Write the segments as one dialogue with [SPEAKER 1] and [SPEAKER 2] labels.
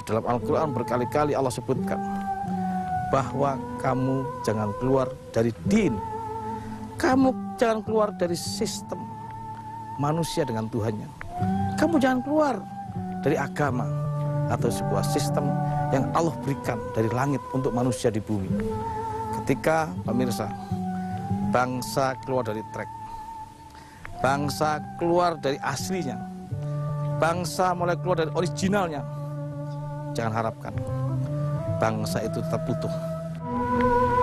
[SPEAKER 1] Di dalam Al-Quran berkali-kali Allah sebutkan bahwa kamu jangan keluar dari din. Kamu jangan keluar dari sistem manusia dengan Tuhannya. Kamu jangan keluar dari agama atau sebuah sistem yang Allah berikan dari langit untuk manusia di bumi. Ketika pemirsa, bangsa keluar dari track, bangsa keluar dari aslinya, bangsa mulai keluar dari originalnya, jangan harapkan bangsa itu tetap utuh.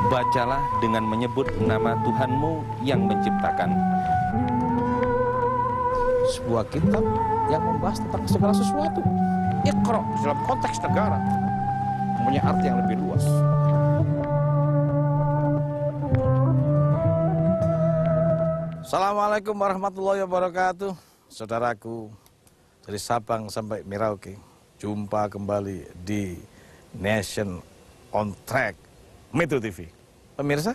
[SPEAKER 2] Bacalah dengan menyebut nama Tuhanmu yang menciptakan.
[SPEAKER 1] Sebuah kitab yang membahas tentang segala sesuatu. Iqra dalam konteks negara mempunyai arti yang lebih luas. Assalamualaikum warahmatullahi wabarakatuh. Saudaraku, dari Sabang sampai Merauke, jumpa kembali di Nation on Track Metro TV. Pemirsa,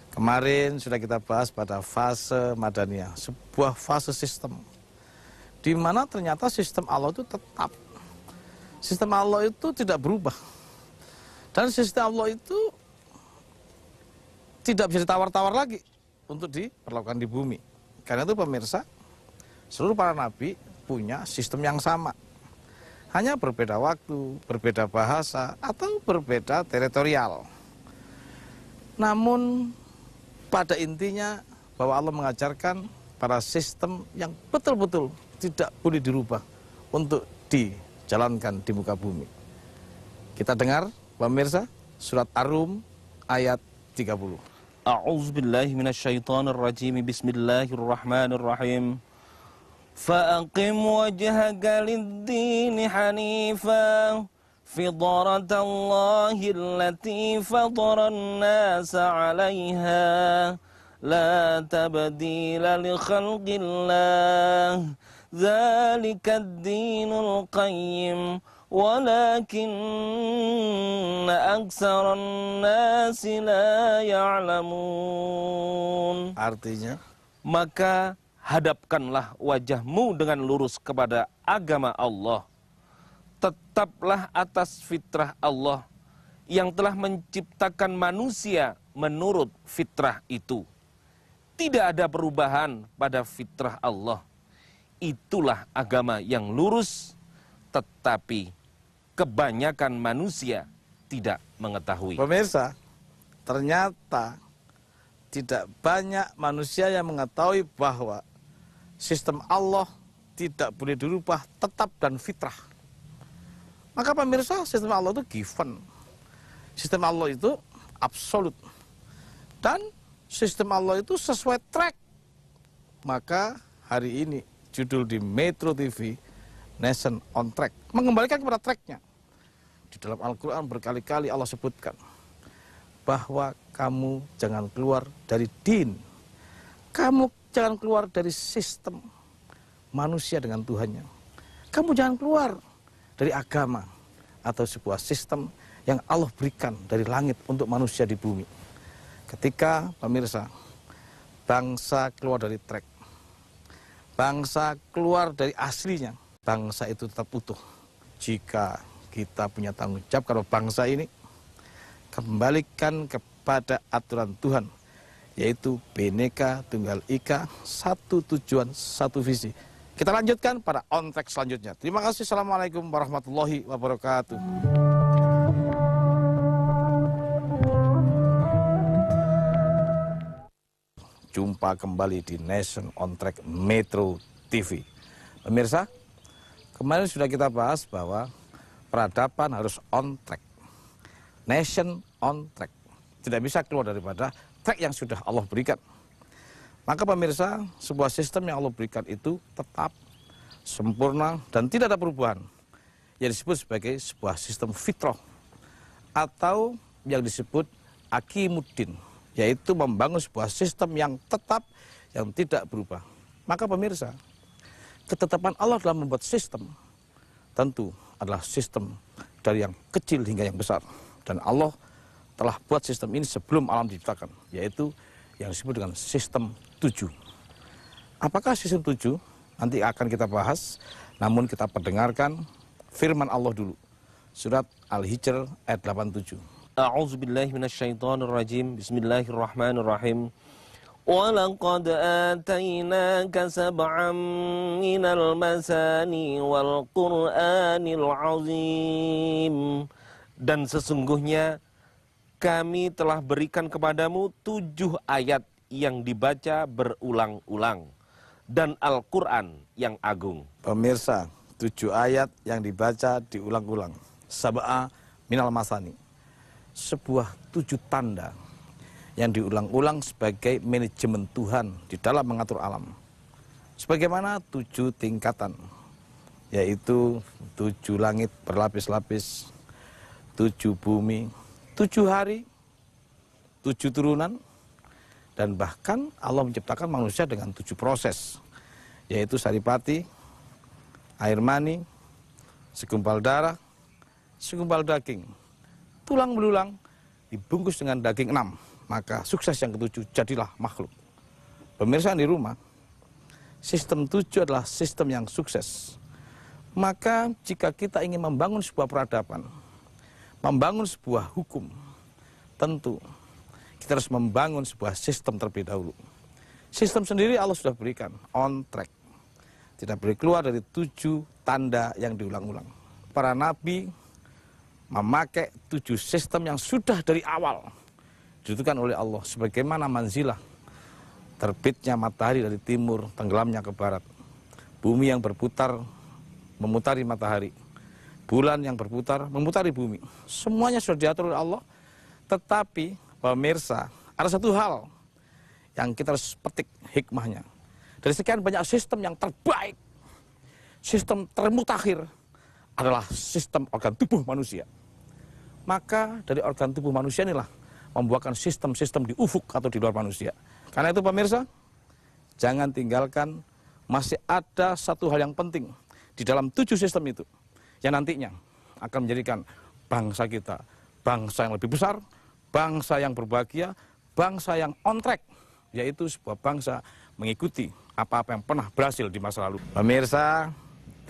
[SPEAKER 1] kemarin sudah kita bahas pada fase Madaniyah, sebuah fase sistem di mana ternyata sistem Allah itu tetap. Sistem Allah itu tidak berubah. Dan sistem Allah itu tidak bisa ditawar-tawar lagi untuk diperlakukan di bumi. Karena itu pemirsa, seluruh para nabi punya sistem yang sama. Hanya berbeda waktu, berbeda bahasa, atau berbeda teritorial. Namun pada intinya bahwa Allah mengajarkan para sistem yang betul-betul tidak boleh dirubah untuk dijalankan di muka bumi. Kita dengar pemirsa surat Ar-Rum ayat 30.
[SPEAKER 2] A'udzubillahi minasyaitonirrajim. Bismillahirrahmanirrahim. Fa'aqim wajhaka lid-dini hanifa fitratallahi allati fataran nasa 'alaiha la tabdila li khalqillah dzalika ad-dinul qayyim walakinna aktsaran nasi la ya'lamun.
[SPEAKER 1] Artinya,
[SPEAKER 2] maka hadapkanlah wajahmu dengan lurus kepada agama Allah. Tetaplah atas fitrah Allah yang telah menciptakan manusia menurut fitrah itu. Tidak ada perubahan pada fitrah Allah. Itulah agama yang lurus, tetapi kebanyakan manusia tidak mengetahui.
[SPEAKER 1] pemirsa, ternyata tidak banyak manusia yang mengetahui bahwa sistem Allah tidak boleh dirubah, tetap dan fitrah. Maka pemirsa, sistem Allah itu given. Sistem Allah itu absolut. Dan sistem Allah itu sesuai track. Maka hari ini judul di Metro TV, Nation on Track, mengembalikan kepada tracknya. Di dalam Al-Quran berkali-kali Allah sebutkan bahwa kamu jangan keluar dari din. Kamu jangan keluar dari sistem manusia dengan Tuhannya. Kamu jangan keluar dari agama atau sebuah sistem yang Allah berikan dari langit untuk manusia di bumi. Ketika pemirsa, bangsa keluar dari track, bangsa keluar dari aslinya, bangsa itu tetap utuh. Jika kita punya tanggung jawab kalau bangsa ini, kembalikan kepada aturan Tuhan, yaitu Bhinneka Tunggal Ika, satu tujuan, satu visi. Kita lanjutkan pada on track selanjutnya. Terima kasih. Assalamualaikum warahmatullahi wabarakatuh. Jumpa kembali di Nation on Track Metro TV. Pemirsa, kemarin sudah kita bahas bahwa peradaban harus on track. Nation on track. Tidak bisa keluar daripada track yang sudah Allah berikan. Maka pemirsa, sebuah sistem yang Allah berikan itu tetap sempurna dan tidak ada perubahan. Yang disebut sebagai sebuah sistem fitrah atau yang disebut Aqimuddin, yaitu membangun sebuah sistem yang tetap, yang tidak berubah. Maka pemirsa, ketetapan Allah dalam membuat sistem tentu adalah sistem dari yang kecil hingga yang besar. Dan Allah telah buat sistem ini sebelum alam diciptakan, yaitu yang disebut dengan sistem 7. Apakah sistem 7? Nanti akan kita bahas, namun kita perdengarkan firman Allah dulu. Surat Al-Hijr ayat 87.
[SPEAKER 2] A'udzubillahi minasyaitonirrajim. Bismillahirrahmanirrahim. وَلَقَدْ آتَيْنَاكَ سَبْعًا مِنَ الْمَثَانِي وَالْقُرْآنِ الْعَظِيمِ. Dan sesungguhnya kami telah berikan kepadamu 7 ayat yang dibaca berulang-ulang dan Al-Quran yang agung.
[SPEAKER 1] Pemirsa, 7 ayat yang dibaca diulang-ulang. Sab'a minal masani. Sebuah 7 tanda yang diulang-ulang sebagai manajemen Tuhan di dalam mengatur alam. Sebagaimana 7 tingkatan, yaitu 7 langit berlapis-lapis, 7 bumi, 7 hari, 7 turunan, dan bahkan Allah menciptakan manusia dengan 7 proses, yaitu saripati, air mani, segumpal darah, segumpal daging, tulang belulang, dibungkus dengan daging 6. Maka sukses yang ke-7, jadilah makhluk. Pemirsa di rumah, sistem 7 adalah sistem yang sukses. Maka jika kita ingin membangun sebuah peradaban, membangun sebuah hukum, tentu kita harus membangun sebuah sistem terlebih dahulu. Sistem sendiri Allah sudah berikan, on track. Tidak boleh keluar dari 7 tanda yang diulang-ulang. Para nabi memakai 7 sistem yang sudah dari awal ditentukan oleh Allah, sebagaimana manzilah terbitnya matahari dari timur, tenggelamnya ke barat, bumi yang berputar memutari matahari, bulan yang berputar memutari bumi, semuanya sudah diatur oleh Allah. Tetapi pemirsa, ada satu hal yang kita harus petik hikmahnya. Dari sekian banyak sistem, yang terbaik, sistem termutakhir adalah sistem organ tubuh manusia. Maka dari organ tubuh manusia inilah membuatkan sistem-sistem di ufuk atau di luar manusia. Karena itu pemirsa, jangan tinggalkan, masih ada satu hal yang penting di dalam 7 sistem itu, yang nantinya akan menjadikan bangsa kita bangsa yang lebih besar, bangsa yang berbahagia, bangsa yang on track, yaitu sebuah bangsa mengikuti apa-apa yang pernah berhasil di masa lalu. Pemirsa,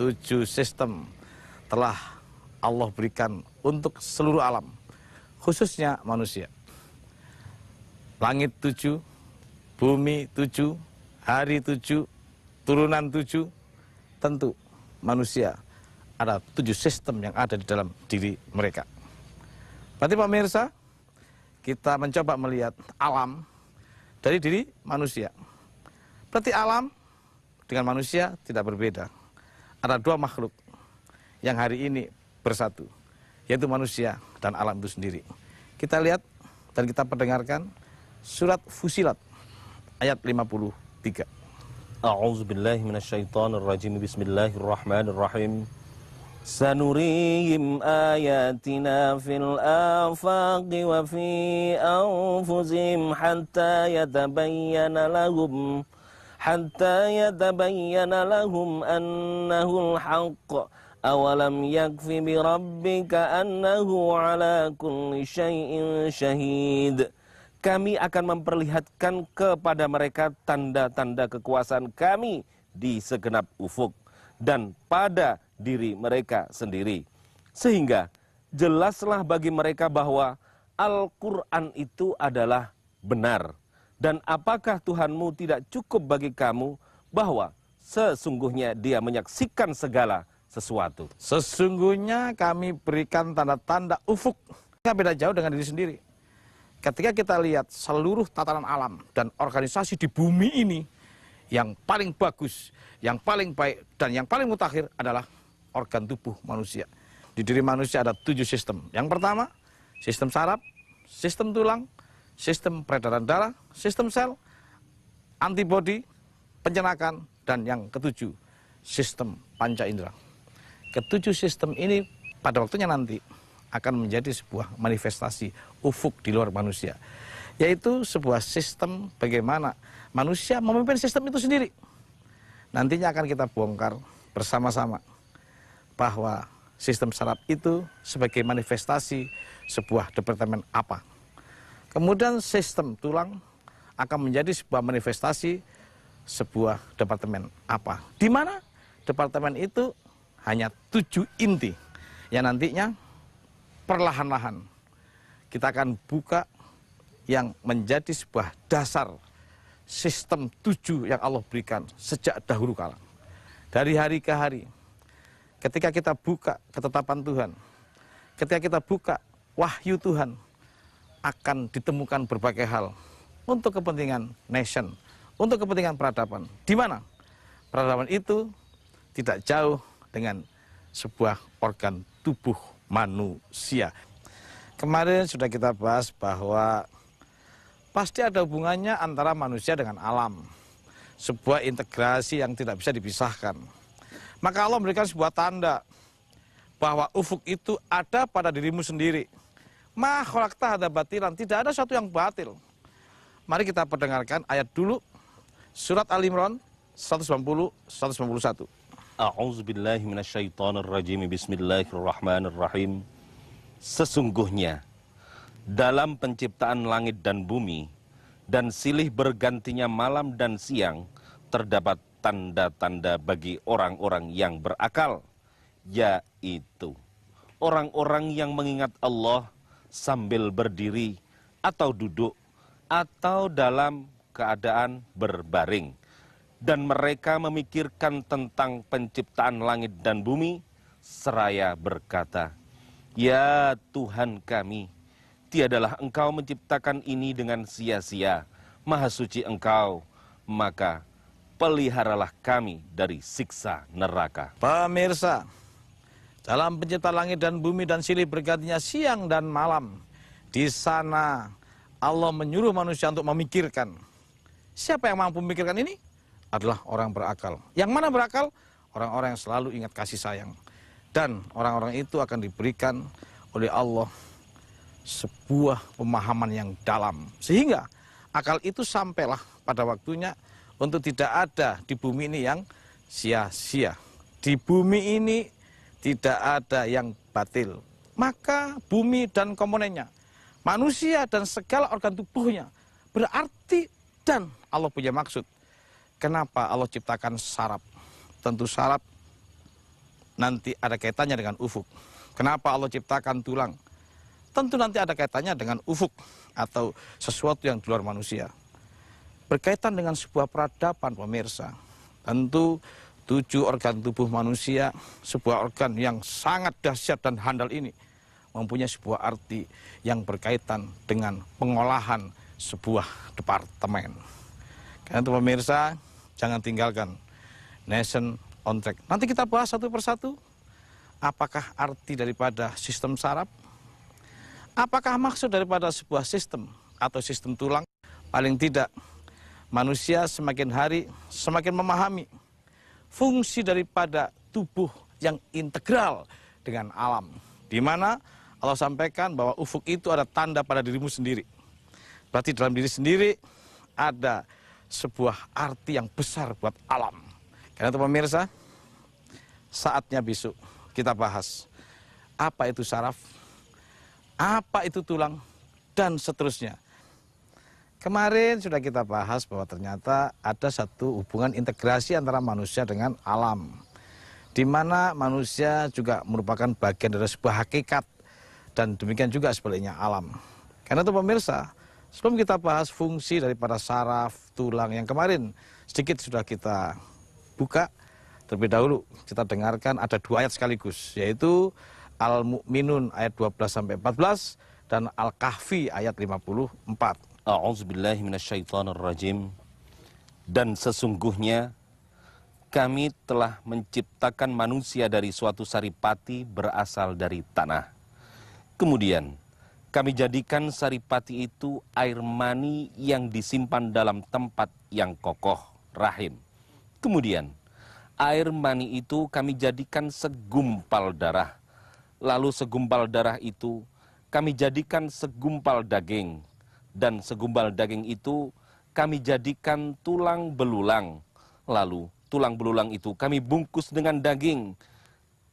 [SPEAKER 1] 7 sistem telah Allah berikan untuk seluruh alam, khususnya manusia. Langit 7, bumi 7, hari 7, turunan 7, tentu manusia ada 7 sistem yang ada di dalam diri mereka. Berarti pemirsa, kita mencoba melihat alam dari diri manusia. Berarti alam dengan manusia tidak berbeda. Ada 2 makhluk yang hari ini bersatu, yaitu manusia dan alam itu sendiri. Kita lihat dan kita perdengarkan surat Fusilat ayat 53.
[SPEAKER 2] A'udzubillahi minasyaitonirrajim. Bismillahirrahmanirrahim. Sanurihim ayatina fil afaqi wa fi anfusihim hatta yatabayyana lahum annahul haqq. Awalam yakfi bi rabbika annahu ala kulli syai'in syahid. Kami akan memperlihatkan kepada mereka tanda-tanda kekuasaan kami di segenap ufuk dan pada diri mereka sendiri. Sehingga jelaslah bagi mereka bahwa Al-Quran itu adalah benar. Dan apakah Tuhanmu tidak cukup bagi kamu bahwa sesungguhnya Dia menyaksikan segala sesuatu.
[SPEAKER 1] Sesungguhnya kami berikan tanda-tanda ufuk. Nggak beda jauh dengan diri sendiri. Ketika kita lihat seluruh tatanan alam dan organisasi di bumi ini, yang paling bagus, yang paling baik, dan yang paling mutakhir adalah organ tubuh manusia. Di diri manusia ada 7 sistem. Yang pertama, sistem saraf, sistem tulang, sistem peredaran darah, sistem sel, antibodi, pencernaan, dan yang ke-7, sistem panca indera. Ke-7 sistem ini pada waktunya nanti akan menjadi sebuah manifestasi ufuk di luar manusia, yaitu sebuah sistem bagaimana manusia memimpin sistem itu sendiri. Nantinya akan kita bongkar bersama-sama bahwa sistem saraf itu sebagai manifestasi sebuah departemen apa. Kemudian sistem tulang akan menjadi sebuah manifestasi sebuah departemen apa. Di mana departemen itu hanya 7 inti yang nantinya perlahan-lahan kita akan buka yang menjadi sebuah dasar sistem 7 yang Allah berikan sejak dahulu kala. Dari hari ke hari, ketika kita buka ketetapan Tuhan, ketika kita buka wahyu Tuhan, akan ditemukan berbagai hal untuk kepentingan nation, untuk kepentingan peradaban. Di mana peradaban itu tidak jauh dengan sebuah organ tubuh manusia. Kemarin sudah kita bahas bahwa pasti ada hubungannya antara manusia dengan alam. Sebuah integrasi yang tidak bisa dipisahkan. Maka Allah memberikan sebuah tanda bahwa ufuk itu ada pada dirimu sendiri. Ma khalaqta hadza batilan, tidak ada sesuatu yang batil. Mari kita perdengarkan ayat dulu. Surat Al-Imran 190 191.
[SPEAKER 2] A'udzubillahi minasyaitonirrajim. Bismillahirrahmanirrahim. Sesungguhnya dalam penciptaan langit dan bumi dan silih bergantinya malam dan siang terdapat tanda-tanda bagi orang-orang yang berakal, yaitu orang-orang yang mengingat Allah sambil berdiri atau duduk atau dalam keadaan berbaring, dan mereka memikirkan tentang penciptaan langit dan bumi seraya berkata, "Ya Tuhan kami, tiadalah Engkau menciptakan ini dengan sia-sia, Maha Suci Engkau, maka peliharalah kami dari siksa neraka."
[SPEAKER 1] Pemirsa, dalam penciptaan langit dan bumi dan silih bergantinya siang dan malam, di sana Allah menyuruh manusia untuk memikirkan. Siapa yang mampu memikirkan ini? Adalah orang berakal. Yang mana berakal? Orang-orang yang selalu ingat kasih sayang. Dan orang-orang itu akan diberikan oleh Allah sebuah pemahaman yang dalam. Sehingga akal itu sampailah pada waktunya untuk tidak ada di bumi ini yang sia-sia. Di bumi ini tidak ada yang batil. Maka bumi dan komponennya, manusia dan segala organ tubuhnya berarti dan Allah punya maksud. Kenapa Allah ciptakan saraf? Tentu saraf nanti ada kaitannya dengan ufuk. Kenapa Allah ciptakan tulang? Tentu nanti ada kaitannya dengan ufuk atau sesuatu yang di luar manusia. Berkaitan dengan sebuah peradaban, pemirsa. Tentu 7 organ tubuh manusia, sebuah organ yang sangat dahsyat dan handal ini mempunyai sebuah arti yang berkaitan dengan pengolahan sebuah departemen. Karena itu pemirsa, jangan tinggalkan Nation on Track. Nanti kita bahas satu persatu. Apakah arti daripada sistem saraf? Apakah maksud daripada sebuah sistem atau sistem tulang? Paling tidak, manusia semakin hari semakin memahami fungsi daripada tubuh yang integral dengan alam. Di mana Allah sampaikan bahwa ufuk itu ada tanda pada dirimu sendiri. Berarti dalam diri sendiri ada sebuah arti yang besar buat alam. Karena itu pemirsa, saatnya besok kita bahas apa itu saraf, apa itu tulang, dan seterusnya. Kemarin sudah kita bahas bahwa ternyata ada satu hubungan integrasi antara manusia dengan alam. Di mana manusia juga merupakan bagian dari sebuah hakikat. Dan demikian juga sebaliknya alam. Karena itu pemirsa, sebelum kita bahas fungsi daripada saraf, tulang yang kemarin sedikit sudah kita buka, terlebih dahulu kita dengarkan ada 2 ayat sekaligus, yaitu Al-Mu'minun ayat 12-14 dan Al-Kahfi ayat 54.
[SPEAKER 2] A'udzubillahi minasyaitonirrajim. Dan sesungguhnya kami telah menciptakan manusia dari suatu saripati berasal dari tanah. Kemudian kami jadikan saripati itu air mani yang disimpan dalam tempat yang kokoh, rahim. Kemudian air mani itu kami jadikan segumpal darah. Lalu segumpal darah itu kami jadikan segumpal daging. Dan segumpal daging itu kami jadikan tulang belulang. Lalu tulang belulang itu kami bungkus dengan daging.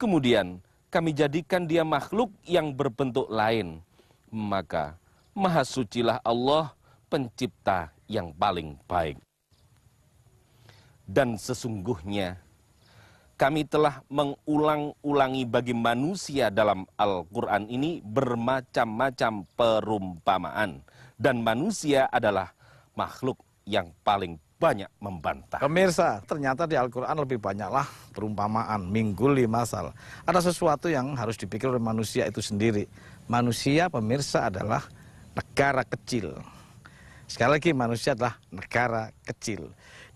[SPEAKER 2] Kemudian kami jadikan dia makhluk yang berbentuk lain. Maka Maha Sucilah Allah, pencipta yang paling baik. Dan sesungguhnya kami telah mengulang-ulangi bagi manusia dalam Al-Quran ini bermacam-macam perumpamaan. Dan manusia adalah makhluk yang paling banyak membantah.
[SPEAKER 1] Pemirsa, ternyata di Al-Quran lebih banyaklah perumpamaan, mingguli masal. Ada sesuatu yang harus dipikir oleh manusia itu sendiri. Manusia, pemirsa, adalah negara kecil. Sekali lagi, manusia adalah negara kecil.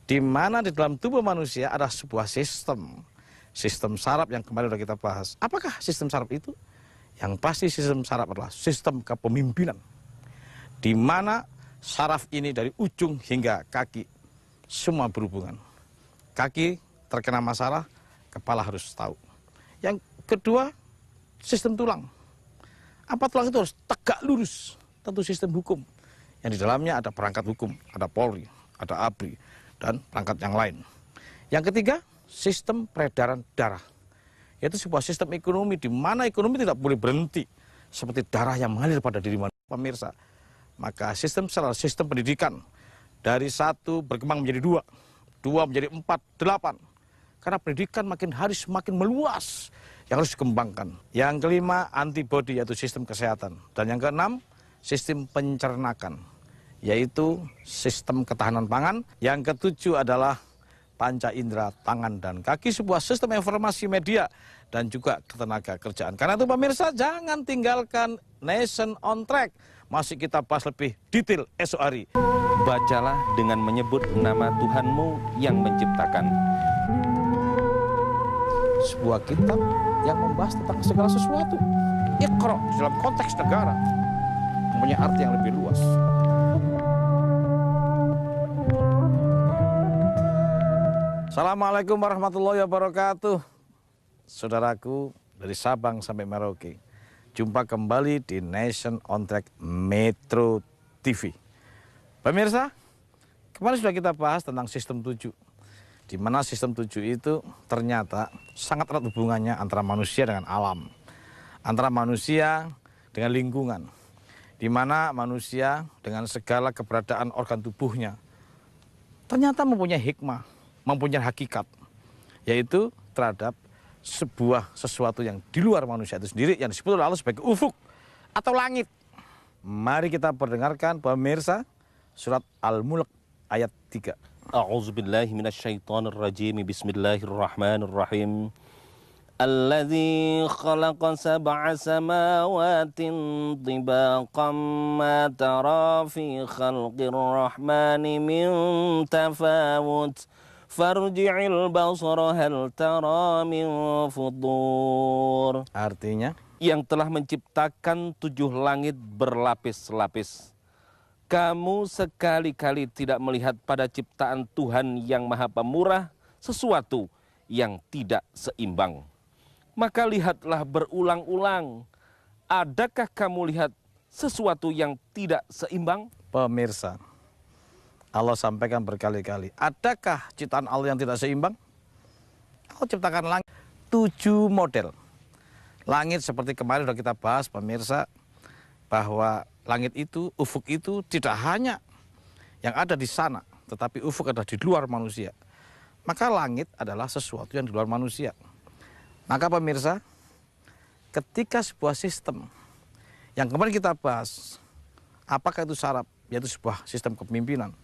[SPEAKER 1] Di mana di dalam tubuh manusia ada sebuah sistem. Sistem saraf yang kemarin sudah kita bahas. Apakah sistem saraf itu? Yang pasti sistem saraf adalah sistem kepemimpinan. Di mana saraf ini dari ujung hingga kaki semua berhubungan. Kaki terkena masalah, kepala harus tahu. Yang kedua, sistem tulang. Apa tulang itu harus tegak lurus. Tentu sistem hukum. Yang di dalamnya ada perangkat hukum, ada Polri, ada ABRI, dan perangkat yang lain. Yang ketiga, sistem peredaran darah. Yaitu sebuah sistem ekonomi di mana ekonomi tidak boleh berhenti. Seperti darah yang mengalir pada diri manusia. Pemirsa, maka sistem pendidikan dari 1 berkembang menjadi 2, 2 menjadi 4, 8. Karena pendidikan makin hari semakin meluas yang harus dikembangkan. Yang kelima, antibodi yaitu sistem kesehatan. Dan yang keenam, sistem pencernakan yaitu sistem ketahanan pangan. Yang ketujuh adalah panca indera tangan dan kaki, sebuah sistem informasi media dan juga ketenaga kerjaan. Karena itu pemirsa, jangan tinggalkan Nation on Track. Masih kita bahas lebih detail esok hari.
[SPEAKER 2] Bacalah dengan menyebut nama Tuhanmu yang menciptakan.
[SPEAKER 1] Sebuah kitab yang membahas tentang segala sesuatu. Iqra dalam konteks negara mempunyai arti yang lebih luas. Assalamualaikum warahmatullahi wabarakatuh. Saudaraku dari Sabang sampai Merauke, jumpa kembali di Nation on Track Metro TV. Pemirsa, kemarin sudah kita bahas tentang sistem 7. Di mana sistem 7 itu ternyata sangat erat hubungannya antara manusia dengan alam. Antara manusia dengan lingkungan. Di mana manusia dengan segala keberadaan organ tubuhnya ternyata mempunyai hikmah, mempunyai hakikat, yaitu terhadap sebuah sesuatu yang di luar manusia itu sendiri yang disebut oleh Allah sebagai ufuk atau langit. Mari kita perdengarkan pemirsa surat Al-Mulk ayat 3.
[SPEAKER 2] A'udzubillahi minasyaitonirrajim. Bismillahirrahmanirrahim. Alladzi khalaqa sab'a samawatin tibaqan ma tara fi khalqir rahmani min tafawut farji'il basara hal tara min futur.
[SPEAKER 1] Artinya,
[SPEAKER 2] yang telah menciptakan 7 langit berlapis-lapis. Kamu sekali-kali tidak melihat pada ciptaan Tuhan yang Maha Pemurah sesuatu yang tidak seimbang. Maka lihatlah berulang-ulang. Adakah kamu lihat sesuatu yang tidak seimbang?
[SPEAKER 1] pemirsa, Allah sampaikan berkali-kali, adakah ciptaan Allah yang tidak seimbang? Allah ciptakan langit 7 model. Langit seperti kemarin sudah kita bahas pemirsa, bahwa langit itu, ufuk itu tidak hanya yang ada di sana, tetapi ufuk adalah di luar manusia. Maka langit adalah sesuatu yang di luar manusia. Maka pemirsa, ketika sebuah sistem yang kemarin kita bahas, apakah itu saraf, yaitu sebuah sistem kepemimpinan,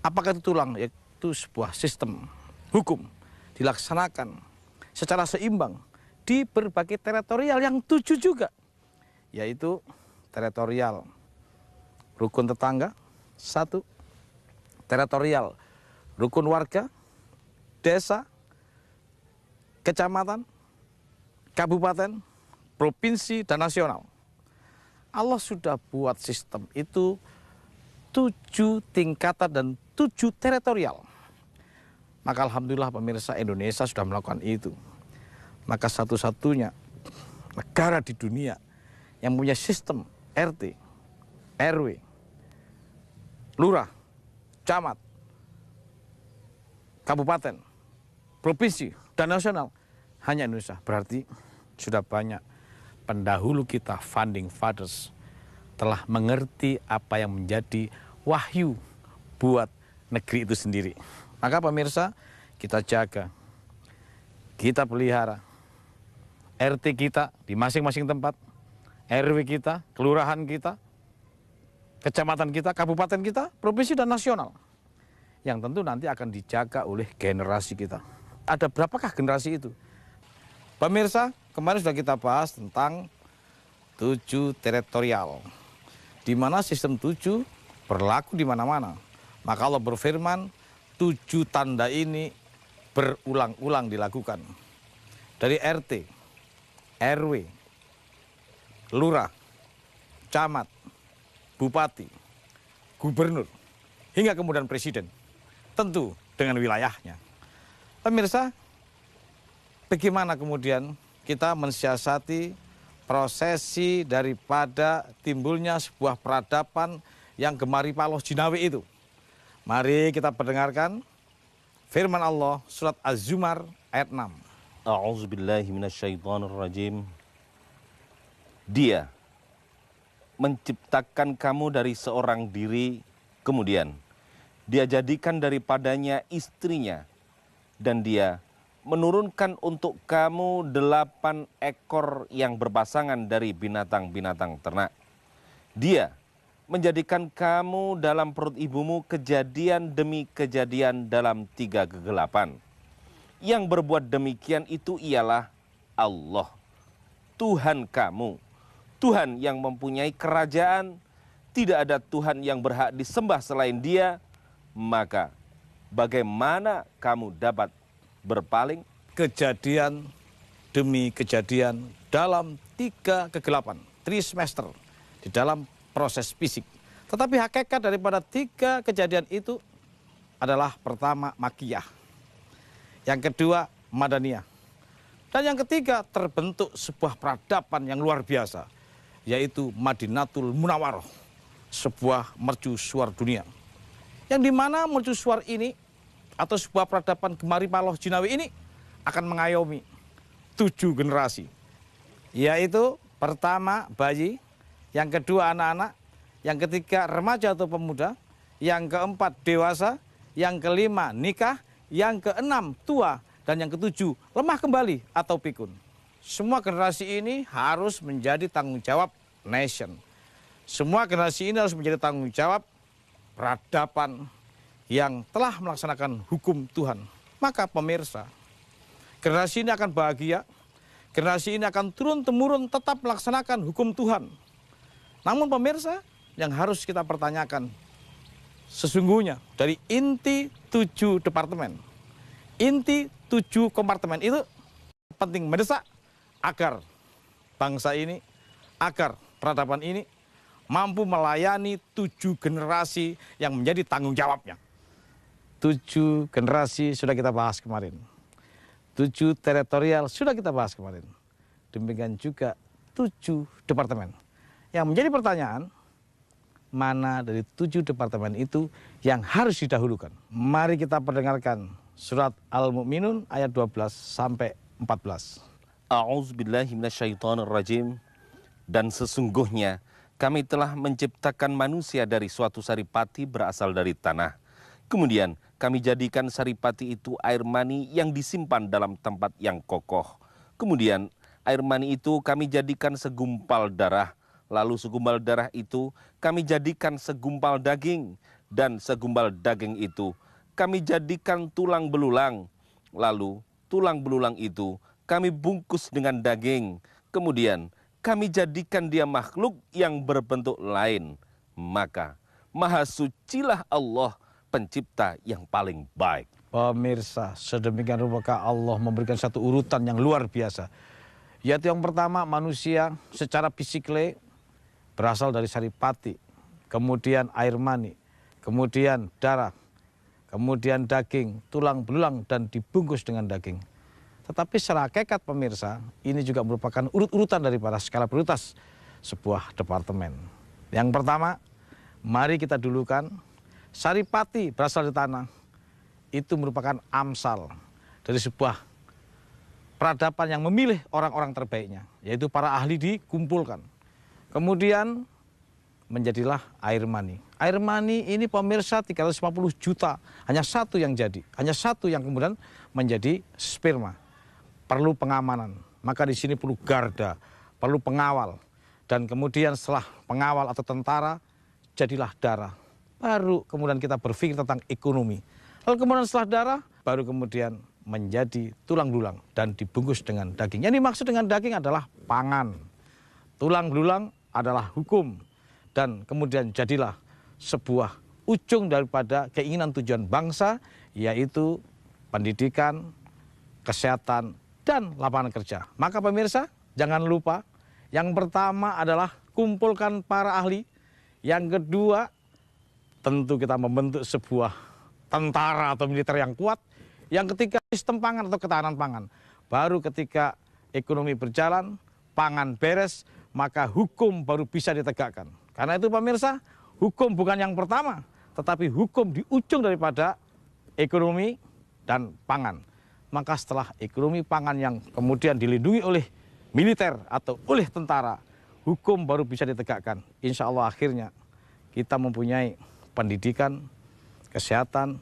[SPEAKER 1] apakah itu tulang, yaitu sebuah sistem hukum, dilaksanakan secara seimbang di berbagai teritorial yang 7 juga, yaitu teritorial rukun tetangga 1, teritorial rukun warga, desa, kecamatan, kabupaten, provinsi, dan nasional. Allah sudah buat sistem itu 7 tingkatan dan 7 teritorial. Maka alhamdulillah pemirsa, Indonesia sudah melakukan itu. Maka satu-satunya negara di dunia yang punya sistem RT, RW, lurah, camat, kabupaten, provinsi, dan nasional hanya Indonesia. Berarti sudah banyak pendahulu kita, founding fathers, telah mengerti apa yang menjadi wahyu buat negeri itu sendiri. Maka pemirsa, kita jaga kita pelihara. RT kita di masing-masing tempat, RW kita, kelurahan kita, kecamatan kita, kabupaten kita, provinsi dan nasional. Yang tentu nanti akan dijaga oleh generasi kita. Ada berapakah generasi itu? Pemirsa, kemarin sudah kita bahas tentang 7 teritorial, di mana sistem 7 berlaku di mana-mana. Maka Allah berfirman, 7 tanda ini berulang-ulang dilakukan. Dari RT, RW, lurah, camat, bupati, gubernur, hingga kemudian presiden. Tentu dengan wilayahnya. Pemirsa, bagaimana kemudian kita mensiasati prosesi daripada timbulnya sebuah peradaban yang gemari paloh jinawi itu? Mari kita pendengarkan firman Allah surat Az-Zumar ayat 6.
[SPEAKER 2] A'udzubillahi minasyaitonirrajim. Dia menciptakan kamu dari seorang diri, kemudian dia jadikan daripadanya istrinya, dan dia menurunkan untuk kamu 8 ekor yang berpasangan dari binatang-binatang ternak. Dia menjadikan kamu dalam perut ibumu kejadian demi kejadian dalam 3 kegelapan. Yang berbuat demikian itu ialah Allah, Tuhan kamu, Tuhan yang mempunyai kerajaan, tidak ada Tuhan yang berhak disembah selain Dia, maka bagaimana kamu dapat berpaling?
[SPEAKER 1] Kejadian demi kejadian dalam 3 kegelapan, trimester di dalam proses fisik. Tetapi hakikat daripada 3 kejadian itu adalah pertama makiyah, yang kedua madaniyah, dan yang ketiga terbentuk sebuah peradaban yang luar biasa, yaitu Madinatul Munawwaroh, sebuah mercusuar dunia. Yang dimana mercusuar ini atau sebuah peradaban gemari paloh jinawi ini akan mengayomi 7 generasi, yaitu pertama bayi, yang kedua anak-anak, yang ketiga remaja atau pemuda, yang keempat dewasa, yang kelima nikah, yang keenam tua, dan yang ketujuh lemah kembali atau pikun. Semua generasi ini harus menjadi tanggung jawab nation. Semua generasi ini harus menjadi tanggung jawab peradaban yang telah melaksanakan hukum Tuhan. Maka pemirsa, generasi ini akan bahagia, generasi ini akan turun-temurun tetap melaksanakan hukum Tuhan. Namun pemirsa, yang harus kita pertanyakan, sesungguhnya dari inti 7 departemen, inti 7 kompartemen itu penting mendesak agar bangsa ini, agar peradaban ini mampu melayani 7 generasi yang menjadi tanggung jawabnya. 7 generasi sudah kita bahas kemarin. 7 teritorial sudah kita bahas kemarin. Demikian juga 7 departemen. Yang menjadi pertanyaan, mana dari 7 departemen itu yang harus didahulukan? Mari kita perdengarkan surat Al-Mu'minun ayat 12 sampai 14.
[SPEAKER 2] A'udzubillahi minasyaitonirrajim. Dan sesungguhnya kami telah menciptakan manusia dari suatu saripati berasal dari tanah. Kemudian kami jadikan saripati itu air mani yang disimpan dalam tempat yang kokoh. Kemudian air mani itu kami jadikan segumpal darah. Lalu segumpal darah itu kami jadikan segumpal daging, dan segumpal daging itu kami jadikan tulang belulang. Lalu tulang belulang itu kami bungkus dengan daging. Kemudian kami jadikan dia makhluk yang berbentuk lain. Maka maha sucilah Allah, pencipta yang paling baik.
[SPEAKER 1] Pemirsa, sedemikian rupakah Allah memberikan satu urutan yang luar biasa. Yaitu yang pertama, manusia secara fisikle berasal dari saripati, kemudian air mani, kemudian darah, kemudian daging, tulang belulang, dan dibungkus dengan daging. Tetapi secara hakikat pemirsa, ini juga merupakan urut-urutan daripada skala prioritas sebuah departemen. Yang pertama, mari kita dulukan saripati berasal dari tanah. Itu merupakan amsal dari sebuah peradaban yang memilih orang-orang terbaiknya, yaitu para ahli dikumpulkan. Kemudian menjadilah air mani. Air mani ini pemirsa 350 juta, hanya satu yang jadi, hanya satu yang kemudian menjadi sperma. perlu pengamanan. Maka di sini perlu garda, perlu pengawal. Dan kemudian setelah pengawal atau tentara, jadilah darah. Baru kemudian kita berpikir tentang ekonomi. Lalu kemudian setelah darah, baru kemudian menjadi tulang belulang dan dibungkus dengan daging. Yang dimaksud dengan daging adalah pangan. Tulang belulang adalah hukum. Dan kemudian jadilah sebuah ujung daripada keinginan tujuan bangsa, yaitu pendidikan, kesehatan, dan lapangan kerja. Maka pemirsa, jangan lupa, yang pertama adalah kumpulkan para ahli. Yang kedua, tentu kita membentuk sebuah tentara atau militer yang kuat. Yang ketiga, sistem pangan atau ketahanan pangan. Baru ketika ekonomi berjalan, pangan beres, maka hukum baru bisa ditegakkan. Karena itu pemirsa, hukum bukan yang pertama, tetapi hukum di ujung daripada ekonomi dan pangan. Maka setelah ekonomi pangan yang kemudian dilindungi oleh militer atau oleh tentara, hukum baru bisa ditegakkan. Insya Allah akhirnya kita mempunyai pendidikan, kesehatan,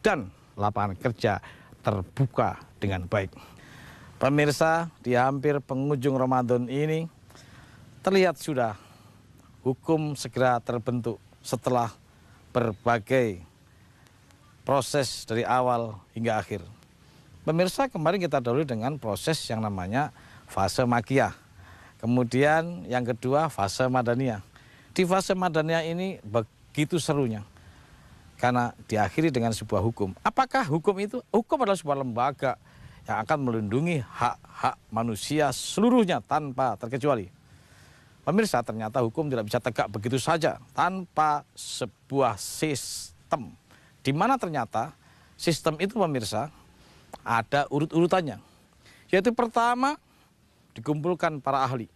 [SPEAKER 1] dan lapangan kerja terbuka dengan baik. Pemirsa, di hampir penghujung Ramadan ini terlihat sudah hukum segera terbentuk setelah berbagai proses dari awal hingga akhir. Pemirsa, kemarin kita dahului dengan proses yang namanya fase Makkiyah. Kemudian yang kedua fase Madaniyah. Di fase Madaniyah ini begitu serunya. Karena diakhiri dengan sebuah hukum. Apakah hukum itu? Hukum adalah sebuah lembaga yang akan melindungi hak-hak manusia seluruhnya tanpa terkecuali. Pemirsa, ternyata hukum tidak bisa tegak begitu saja tanpa sebuah sistem. Di mana ternyata sistem itu pemirsa ada urut-urutannya. Yaitu pertama dikumpulkan para ahli.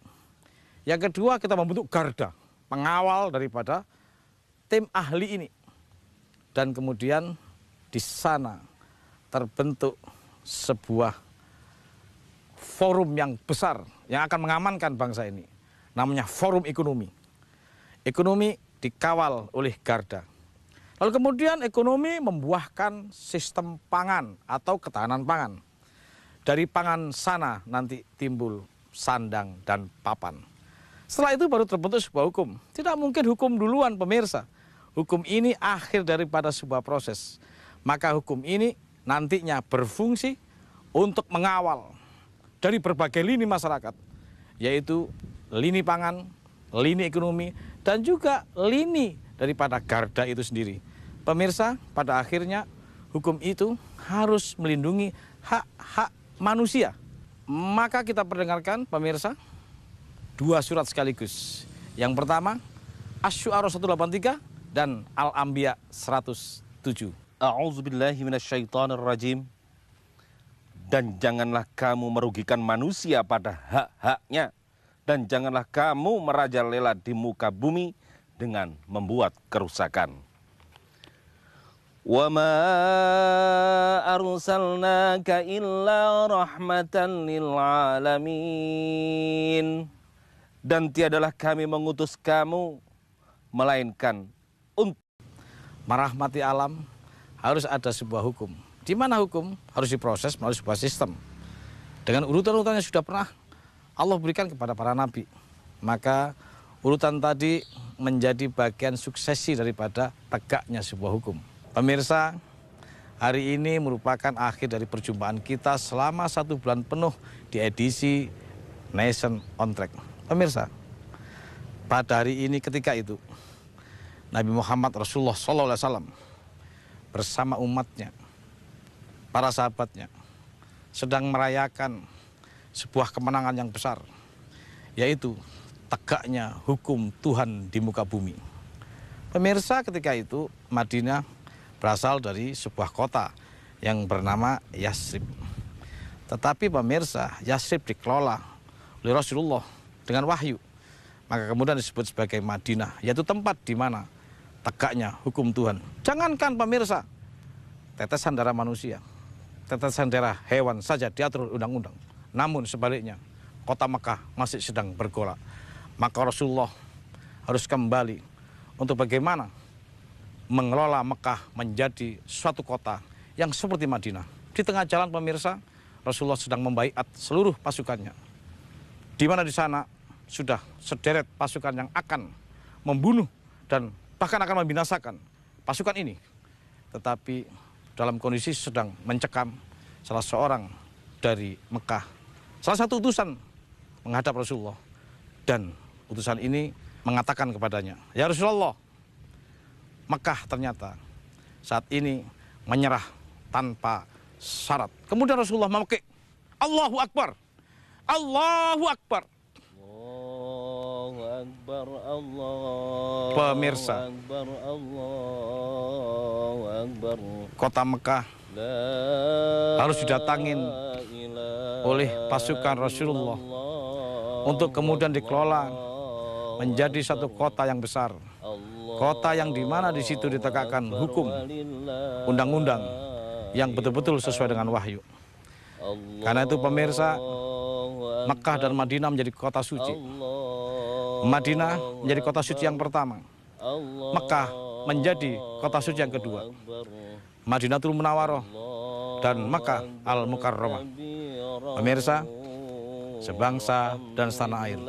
[SPEAKER 1] Yang kedua kita membentuk garda, pengawal daripada tim ahli ini. Dan kemudian di sana terbentuk sebuah forum yang besar yang akan mengamankan bangsa ini. Namanya forum ekonomi. Ekonomi dikawal oleh garda. Lalu kemudian ekonomi membuahkan sistem pangan atau ketahanan pangan. Dari pangan sana nanti timbul sandang dan papan. Setelah itu baru terbentuk sebuah hukum. Tidak mungkin hukum duluan pemirsa. Hukum ini akhir daripada sebuah proses. Maka hukum ini nantinya berfungsi untuk mengawal dari berbagai lini masyarakat. Yaitu lini pangan, lini ekonomi, dan juga lini daripada garda itu sendiri. Pemirsa, pada akhirnya hukum itu harus melindungi hak-hak manusia. Maka kita perdengarkan pemirsa dua surat sekaligus. Yang pertama Asy-Syu'ara 183 dan Al-Anbiya 107.
[SPEAKER 2] A'udzubillahi minasyaitonirrajim. Dan janganlah kamu merugikan manusia pada hak-haknya. Dan janganlah kamu merajalela di muka bumi dengan membuat kerusakan. Wa ma arsalnaka illa rahmatan lil alamin. Dan tiadalah kami mengutus kamu melainkan untuk
[SPEAKER 1] merahmati alam. Harus ada sebuah hukum. Di mana hukum harus diproses melalui sebuah sistem. Dengan urutan-urutan yang sudah pernah Allah berikan kepada para nabi. Maka urutan tadi menjadi bagian suksesi daripada tegaknya sebuah hukum. Pemirsa, hari ini merupakan akhir dari perjumpaan kita selama 1 bulan penuh di edisi Nation on Track. Pemirsa, pada hari ini ketika itu Nabi Muhammad Rasulullah SAW bersama umatnya, para sahabatnya, sedang merayakan sebuah kemenangan yang besar, yaitu tegaknya hukum Tuhan di muka bumi. Pemirsa, ketika itu Madinah berasal dari sebuah kota yang bernama Yasrib. Tetapi pemirsa, Yasrib dikelola oleh Rasulullah dengan wahyu. Maka kemudian disebut sebagai Madinah, yaitu tempat di mana tegaknya hukum Tuhan. Jangankan pemirsa, tetesan darah manusia, tetesan darah hewan saja diatur undang-undang. Namun sebaliknya, kota Mekah masih sedang bergolak. Maka Rasulullah harus kembali untuk bagaimana mengelola Mekah menjadi suatu kota yang seperti Madinah. Di tengah jalan pemirsa, Rasulullah sedang membaiat seluruh pasukannya. Di mana di sana sudah sederet pasukan yang akan membunuh dan bahkan akan membinasakan pasukan ini. Tetapi dalam kondisi sedang mencekam salah seorang dari Mekah. Salah satu utusan menghadap Rasulullah. Dan utusan ini mengatakan kepadanya, "Ya Rasulullah, Mekah ternyata saat ini menyerah tanpa syarat." Kemudian Rasulullah memakai Allahu Akbar. Allahu Akbar.
[SPEAKER 2] Allahu Akbar, Allahu
[SPEAKER 1] Pemirsa,
[SPEAKER 2] Akbar, Allahu Akbar.
[SPEAKER 1] Kota Mekah harus didatangin oleh pasukan Rasulullah untuk kemudian dikelola menjadi satu kota yang besar. Kota yang dimana di situ ditegakkan hukum, undang-undang yang betul-betul sesuai dengan wahyu. Karena itu pemirsa, Mekah dan Madinah menjadi kota suci. Madinah menjadi kota suci yang pertama. Mekah menjadi kota suci yang kedua. Madinatul Munawwaroh dan Mekah Al-Mukarramah. Pemirsa, sebangsa dan setanah air,